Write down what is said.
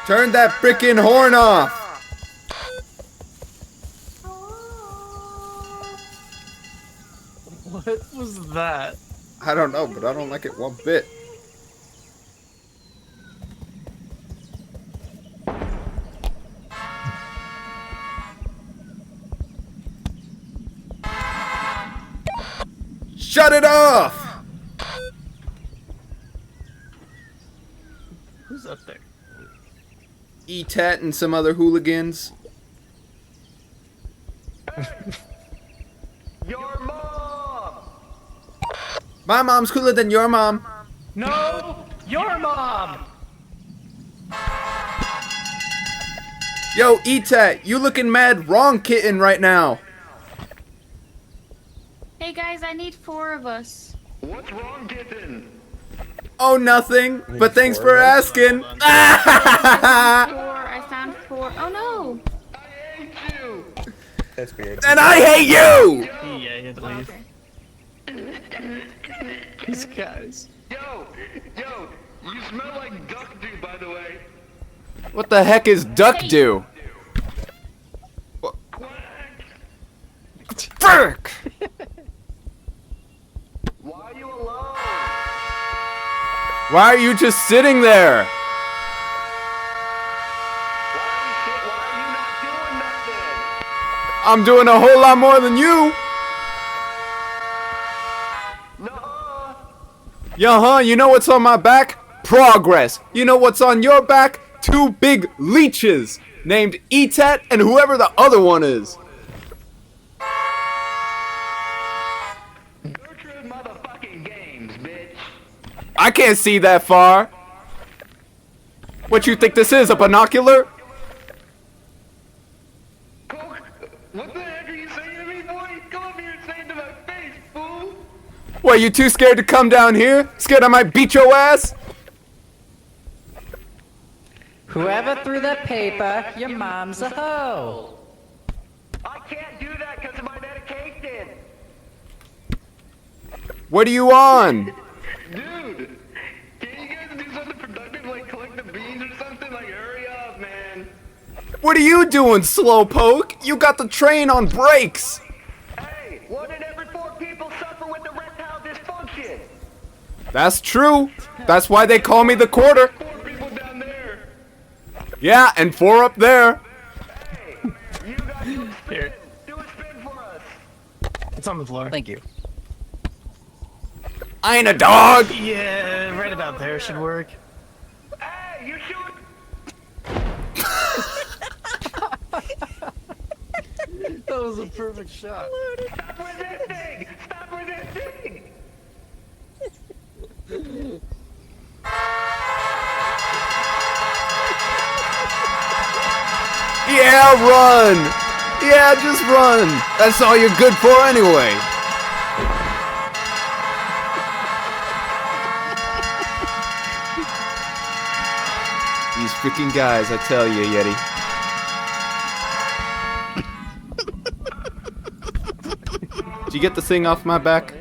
Turn that frickin' horn off! What was that? I don't know, but I don't like it one bit. Shut it off! Who's up there? E-Tat and some other hooligans. Your mom! My mom's cooler than your mom. No! Your mom! Yo, E-Tat, you looking mad wrong kitten right now. Hey guys, I need 4 of us. What's wrong, kitten? Oh, nothing. But thanks for asking. 4, I found 4. Oh no! I hate you! That's weird. And I hate you! Yeah, you had to leave. These guys. Yo! You smell like duck dew, by the way. What the heck is duck do? Frick! Why are you alone? Why are you just sitting there? Why are you not doing nothing? I'm doing a whole lot more than you. Nuh-uh. Yeah, you know what's on my back? Progress. You know what's on your back? 2 big leeches named E-Tat and whoever the other one is. Gertrude motherfucking Games, bitch. I can't see that far. What you think this is, a binocular? Coke, what the heck are you saying to me, boy? Come up here and say it to my face, fool. What, you too scared to come down here? Scared I might beat your ass? Whoever threw that paper, your mom's a hoe. I can't do that because of my medication. What are you on? Dude, can you guys do something productive like collect the beans or something? Like, hurry up, man. What are you doing, Slowpoke? You got the train on brakes. Hey, 1 in every 4 people suffer with erectile dysfunction. That's true. That's why they call me the quarter. 4 people down there. Yeah, and 4 up there. Hey, you guys do a spin. Here. Do a spin for us. It's on the floor. Thank you. I ain't a dog. Yeah, right about there should work. Hey, you shoot. That was a perfect shot. Stop resisting. Stop resisting. Yeah, run. Yeah, just run. That's all you're good for anyway. These freaking guys, I tell you, Yeti. Did you get the thing off my back?